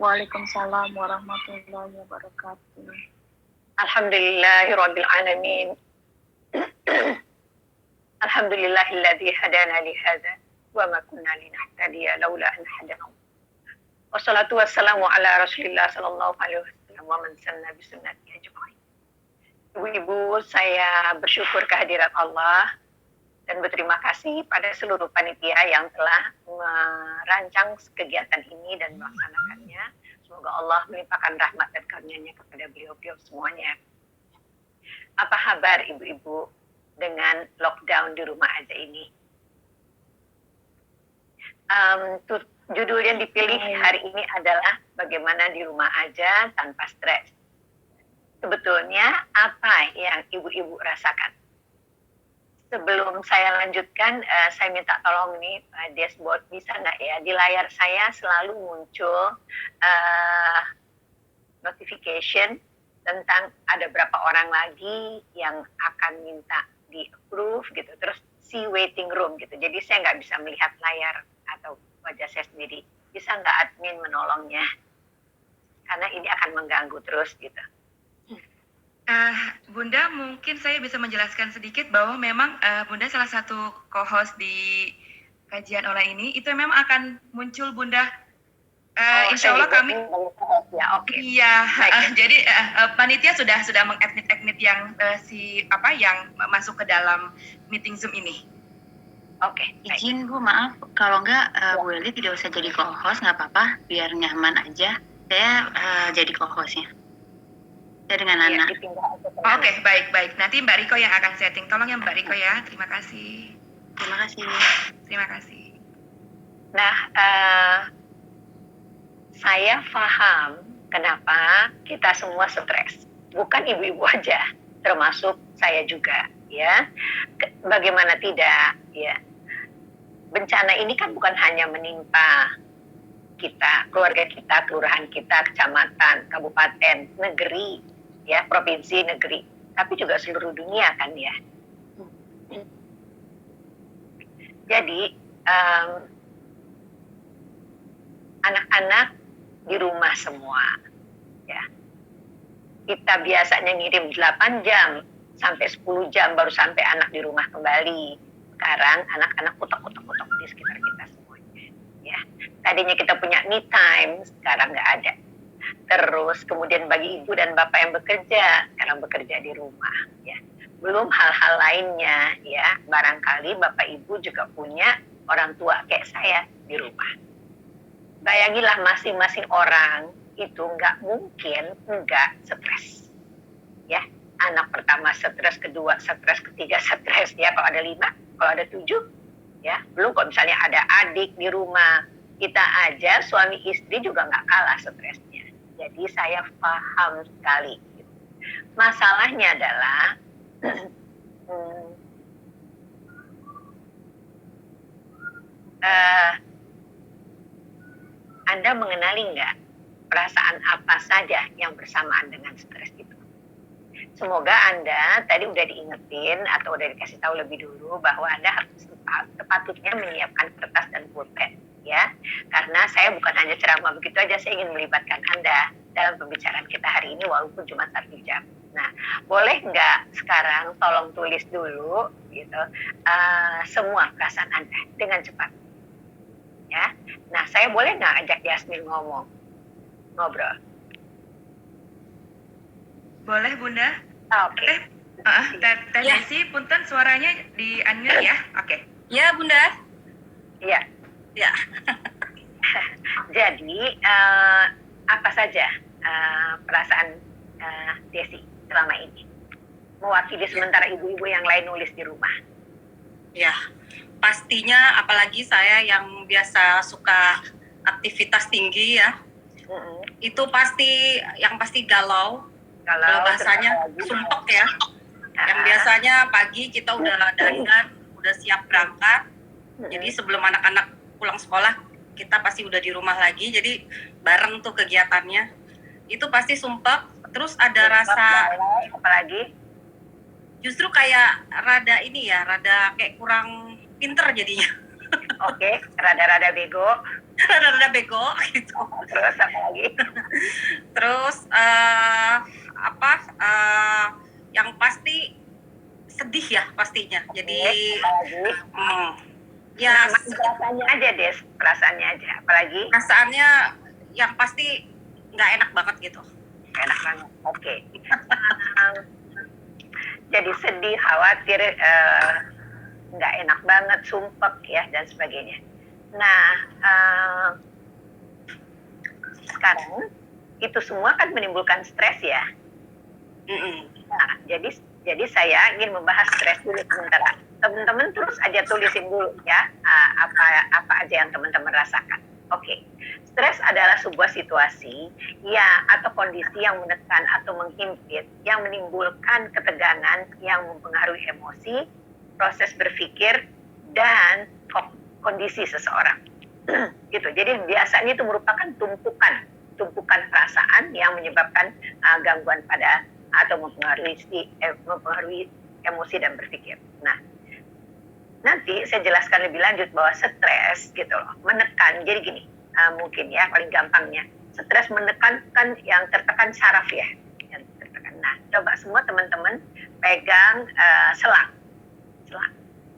Waalaikumsalam warahmatullahi wabarakatuh. Alhamdulillahirabbil alamin. Alhamdulillahilladzi hadana li hadza wa ma kunna linahtadiya laula an hadana. Wassalatu wassalamu ala Rasulillah sallallahu alaihi wasallam wa man sanna bi sunnatihi ajmain. Ibu-ibu, saya bersyukur kehadirat Allah dan berterima kasih pada seluruh panitia yang telah merancang kegiatan ini dan melaksanakannya. Semoga Allah melimpahkan rahmat dan karunia-Nya kepada beliau-beliau semuanya. Apa kabar ibu-ibu dengan lockdown di rumah aja ini? Judul yang dipilih hari ini adalah bagaimana di rumah aja tanpa stres. Sebetulnya apa yang ibu-ibu rasakan? Sebelum saya lanjutkan, saya minta tolong nih dashboard, bisa nggak ya di layar saya selalu muncul notification tentang ada berapa orang lagi yang akan minta di approve gitu, terus see waiting room gitu. Jadi saya nggak bisa melihat layar atau wajah saya sendiri. Bisa nggak admin menolongnya? Karena ini akan mengganggu terus gitu. Bunda, mungkin saya bisa menjelaskan sedikit bahwa memang Bunda salah satu co-host di kajian online ini, itu memang akan muncul Bunda. Insya Allah kami ya, oke. Iya, jadi panitia sudah mengadmit yang yang masuk ke dalam meeting Zoom ini. Oke, izin Bu, maaf kalau enggak Bu Eli tidak usah jadi co-host, nggak apa-apa, biar nyaman aja. Saya jadi co-hostnya. Saya dengan Nana. Oke, baik. Nanti Mbak Riko yang akan setting. Tolong ya Mbak Riko ya. Terima kasih. Terima kasih. Nah, saya paham kenapa kita semua stres. Bukan ibu-ibu aja, termasuk saya juga, ya. Bagaimana tidak, ya. Bencana ini kan bukan hanya menimpa kita, keluarga kita, kelurahan kita, kecamatan, kabupaten, negeri, ya, provinsi, negeri, tapi juga seluruh dunia kan ya. Jadi anak-anak di rumah semua, ya. Kita biasanya ngirim 8 jam sampai 10 jam baru sampai anak di rumah kembali. Sekarang anak-anak kutok-kutok di sekitar kita semuanya, ya. Tadinya kita punya me time, sekarang nggak ada. Terus kemudian bagi ibu dan bapak yang bekerja, sekarang bekerja di rumah, ya. Belum hal-hal lainnya, ya. Barangkali bapak ibu juga punya orang tua kayak saya di rumah. Bayangilah masing-masing orang itu nggak mungkin nggak stres, ya. Anak pertama stres, kedua stres, ketiga stres, ya. Kalau ada 5, kalau ada 7, ya. Belum kalau misalnya ada adik di rumah, kita aja suami istri juga nggak kalah stresnya. Jadi saya paham sekali. Masalahnya adalah Anda mengenali nggak perasaan apa saja yang bersamaan dengan stres itu? Semoga Anda tadi udah diingetin atau udah dikasih tahu lebih dulu bahwa Anda harus sepatutnya menyiapkan kertas dan pulpen, ya. Karena saya bukan hanya ceramah begitu aja, saya ingin melibatkan Anda dalam pembicaraan kita hari ini walaupun cuma 1 jam. Nah, boleh nggak sekarang tolong tulis dulu gitu semua perasaan Anda dengan cepat, ya. Nah, saya boleh nggak ajak Yasmin ngobrol? Boleh Bunda. Oke. Teh Desi, punten suaranya di unmute ya. Oke. Ya Bunda. Iya. Ya. Jadi apa saja perasaan Desi selama ini mewakili sementara ibu-ibu yang lain nulis di rumah? Ya, pastinya apalagi saya yang biasa suka aktivitas tinggi ya, itu pasti galau bahasanya sumpek ya. Yang biasanya pagi kita udah dandan, udah siap berangkat. Jadi sebelum anak-anak pulang sekolah kita pasti udah di rumah lagi. Jadi bareng tuh kegiatannya. Itu pasti sumpek. Terus ada rasa apalagi justru kayak rada kayak kurang pinter jadinya. Oke, rada-rada bego. rada-rada bego gitu. Terus apa lagi? Terus yang pasti sedih ya pastinya. Jadi ya perasaannya aja Des, perasaannya aja. Apalagi perasaannya yang pasti nggak enak banget gitu. enak banget. Oke. Jadi sedih, khawatir, nggak enak banget, sumpek ya dan sebagainya. Nah, sekarang itu semua kan menimbulkan stres ya. Nah, jadi saya ingin membahas stres dulu sementara. Teman-teman terus aja tulisin dulu ya apa aja yang teman-teman rasakan. Oke, stres adalah sebuah situasi ya atau kondisi yang menekan atau menghimpit, yang menimbulkan ketegangan, yang mempengaruhi emosi, proses berpikir dan kondisi seseorang. Gitu. Jadi biasanya itu merupakan tumpukan perasaan yang menyebabkan gangguan pada atau mempengaruhi emosi dan berpikir. Nah, nanti saya jelaskan lebih lanjut bahwa stres gitu loh, menekan. Jadi gini, mungkin ya paling gampangnya, stres menekankan yang tertekan saraf ya, yang tertekan. Nah, coba semua teman-teman pegang selang,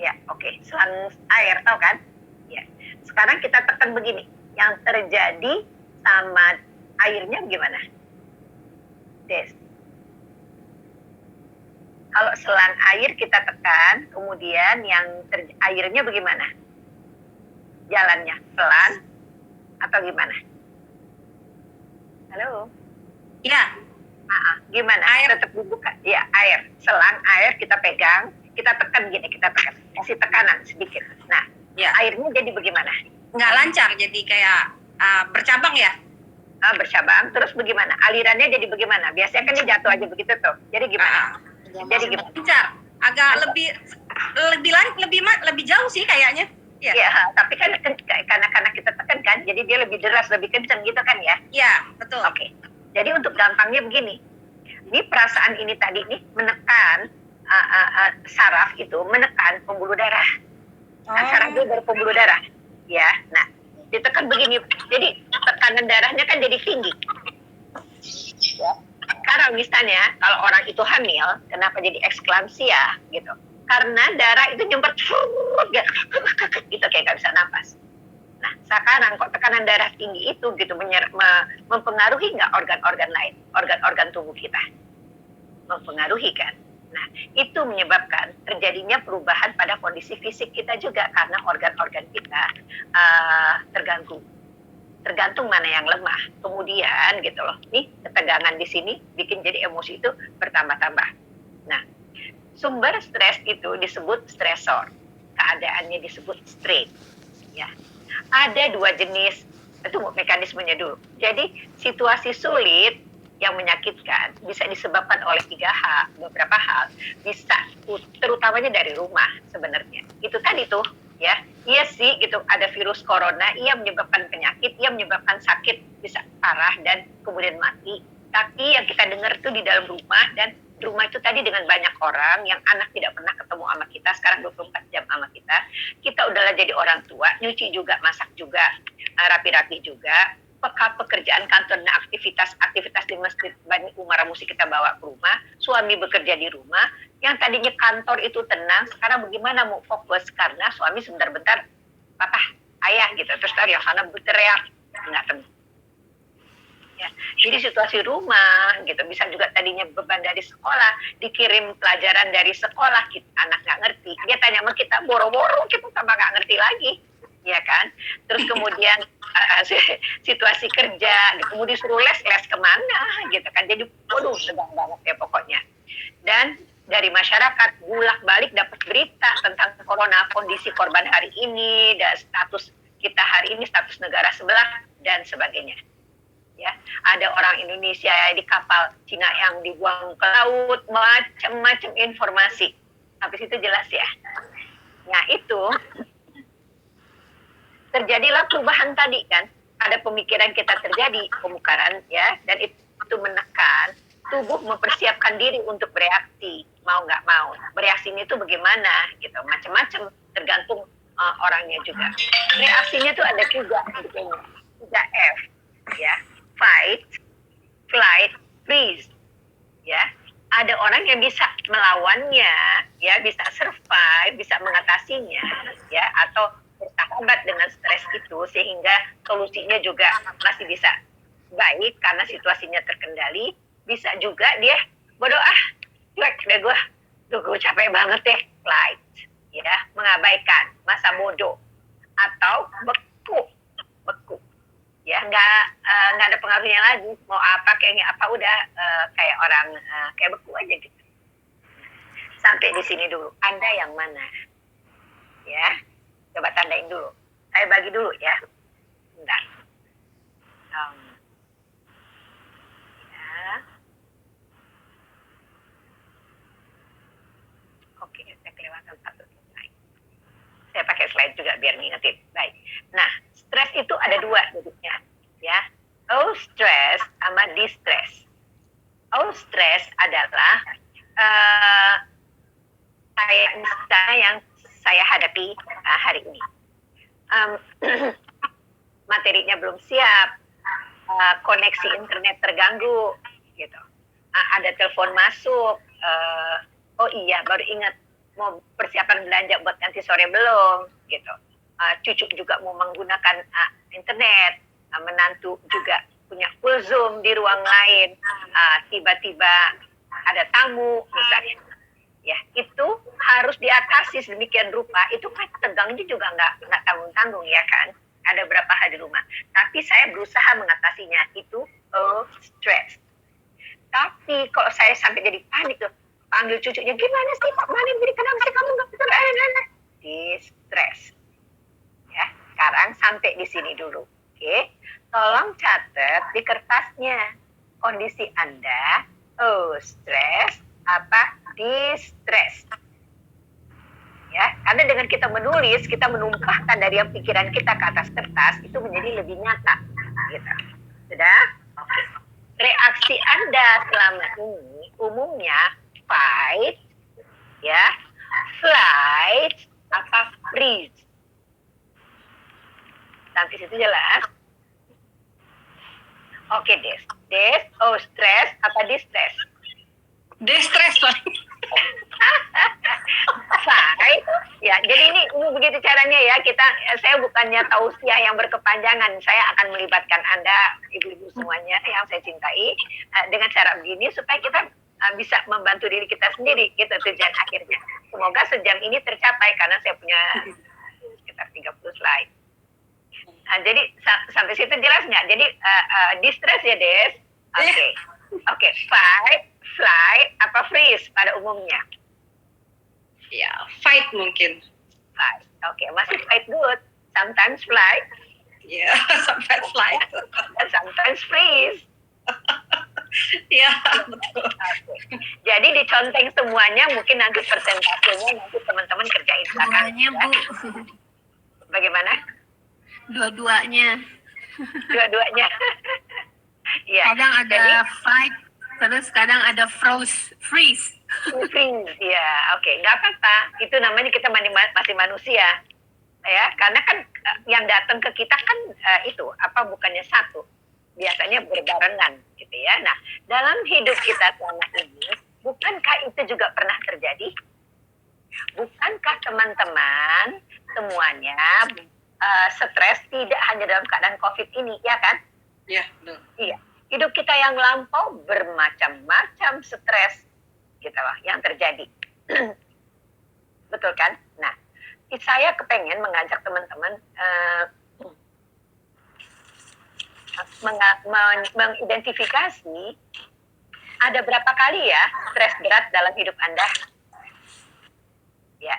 ya, oke, selang air, tahu kan? Ya. Sekarang kita tekan begini, yang terjadi sama airnya gimana? Des. Kalau selang air kita tekan, kemudian yang airnya bagaimana? Jalannya pelan atau gimana? Halo? Ya. Gimana? Air tetap dibuka? Ya, air. Selang air kita pegang, kita tekan gini, kita tekan. Kasih tekanan sedikit. Nah, ya. Airnya jadi bagaimana? Nggak lancar, jadi kayak bercabang ya? Bercabang, terus bagaimana? Alirannya jadi bagaimana? Biasanya kan dia jatuh aja begitu tuh. Jadi gimana? Jadi gimana? Lancar, agak lebih jauh sih kayaknya. Ya, tapi kan karena kita tekan kan, jadi dia lebih deras, lebih kencang gitu kan ya? Iya, betul. Oke. Jadi untuk gampangnya begini, ini perasaan ini tadi nih menekan saraf itu, menekan pembuluh darah. Saraf itu berpembuluh darah, ya. Nah, ditekan begini, jadi tekanan darahnya kan jadi tinggi. Ya. Sekarang misalnya kalau orang itu hamil, kenapa jadi eksklamsia gitu? Karena darah itu nyumbat gitu kayak nggak bisa napas. Nah, sekarang kok tekanan darah tinggi itu gitu mempengaruhi nggak organ-organ lain, organ-organ tubuh kita? Mempengaruhi kan? Nah, itu menyebabkan terjadinya perubahan pada kondisi fisik kita juga karena organ-organ kita terganggu. Tergantung mana yang lemah. Kemudian gitu loh, nih ketegangan di sini bikin jadi emosi itu bertambah-tambah. Nah, sumber stres itu disebut stresor. Keadaannya disebut strain. Ya. Ada dua jenis, itu mekanismenya dulu. Jadi situasi sulit yang menyakitkan bisa disebabkan oleh beberapa hal. Bisa terutamanya dari rumah sebenarnya. Itu tadi tuh ya. Iya sih gitu, ada virus corona, ia menyebabkan penyakit, ia menyebabkan sakit, bisa parah dan kemudian mati. Tapi yang kita dengar itu di dalam rumah, dan di rumah itu tadi dengan banyak orang yang anak tidak pernah ketemu sama kita, sekarang 24 jam sama kita. Kita udahlah jadi orang tua, nyuci juga, masak juga, rapi-rapi juga, pekerjaan kantor dan aktivitas di masjid Bani Umar Musi kita bawa ke rumah, suami bekerja di rumah, yang tadinya kantor itu tenang, sekarang bagaimana mau fokus karena suami sebentar-bentar, papa, ayah gitu, terus dari yang sana berteriak, nggak tenang. Ya, jadi situasi rumah gitu, bisa juga tadinya beban dari sekolah, dikirim pelajaran dari sekolah, anak nggak ngerti, dia tanya sama kita, boro-boro kita tambah nggak ngerti lagi, ya kan? Terus kemudian situasi kerja, kemudian disuruh les kemana gitu kan, jadi waduh sedang banget ya pokoknya. Dan dari masyarakat bolak-balik dapat berita tentang corona, kondisi korban hari ini, dan status kita hari ini, status negara sebelah dan sebagainya. Ya, ada orang Indonesia di kapal Cina yang dibuang ke laut, macam-macam informasi. Habis itu jelas ya. Nah itu terjadilah perubahan tadi kan, ada pemikiran kita terjadi pemukaran ya, dan itu menekan tubuh mempersiapkan diri untuk bereaksi, mau nggak mau. Bereaksinya itu bagaimana gitu, macam-macam tergantung orangnya juga. Reaksinya tuh ada tiga F, ya. Fight, flight, freeze, ya. Ada orang yang bisa melawannya, ya, bisa survive, bisa mengatasinya, ya, atau bersahabat dengan stres itu sehingga solusinya juga masih bisa baik karena situasinya terkendali. Bisa juga dia bodoh cuek deh gue capek banget deh, flight, ya, mengabaikan masa bodoh, atau beku, ya, nggak ada pengaruhnya lagi, mau apa kayaknya apa udah kayak orang kayak beku aja gitu. Sampai di sini dulu. Anda yang mana? Ya, coba tandain dulu. Saya bagi dulu ya. Bentar. Ya. Oke, saya kelewatan satu slide. Saya pakai slide juga biar ngingetin. Baik. Nah, stres itu ada dua jadinya, ya. Stress sama distress. Stress adalah kayak misalnya yang saya hadapi hari ini. Materinya belum siap, koneksi internet terganggu, gitu. Ada telepon masuk, oh iya baru ingat mau persiapan belanja buat nanti sore belum, gitu. Cucu juga mau menggunakan internet, menantu juga punya full zoom di ruang lain, tiba-tiba ada tamu misalnya, ya itu harus diatasi sedemikian rupa. Itu kan tegangnya juga nggak tanggung-tanggung ya kan, ada berapa hal di rumah, tapi saya berusaha mengatasinya. Itu stress. Tapi kalau saya sampai jadi panik tuh, panggil cucunya, gimana sih Pak Manin, jadi kenapa sih kamu nggak bisa distress. Ya, sekarang sampai di sini dulu. Oke, tolong catat di kertasnya kondisi Anda, stres apa distress. Ya, karena dengan kita menulis, kita menumpahkan dari yang pikiran kita ke atas kertas, itu menjadi lebih nyata. Gitu. Sudah? Oke. Reaksi Anda selama ini umumnya fight, ya, flight, apa freeze. Sampai situ jelas? Oke, Des, stress apa distress? Distress lah. Fight, ya. Jadi ini begitu caranya ya. Saya bukannya tausiah yang berkepanjangan. Saya akan melibatkan Anda, ibu-ibu semuanya yang saya cintai, dengan cara begini supaya kita bisa membantu diri kita sendiri. Gitu tujuan akhirnya. Semoga sejam ini tercapai karena saya punya sekitar 30 slide. Jadi sampai situ jelas nggak? Jadi distress ya, Des. Oke. Fight, flight, apa freeze pada umumnya? Ya, fight mungkin. Fight. Oke, masih fight good. Sometimes flight. Ya, sometimes flight. Sometimes freeze. Ya, betul. Okay. Jadi diconteng semuanya, mungkin nanti persentasenya nanti teman-teman kerjain belakang. Dua-duanya, Bu. Bagaimana? Dua-duanya. Dua-duanya. Ya. Kadang ada fight, terus kadang ada freeze. Freeze, ya, oke, nggak apa-apa. Itu namanya kita masih manusia, ya. Karena kan yang datang ke kita kan itu apa bukannya satu, biasanya berbarengan, gitu ya. Nah, dalam hidup kita selama ini, bukankah itu juga pernah terjadi? Bukankah teman-teman semuanya stres tidak hanya dalam keadaan COVID ini, ya kan? Iya, betul. Iya. Hidup kita yang lampau bermacam-macam stres, gitu loh, yang terjadi. Betul kan? Nah, saya kepengen mengajak teman-teman mengidentifikasi ada berapa kali ya stres berat dalam hidup Anda.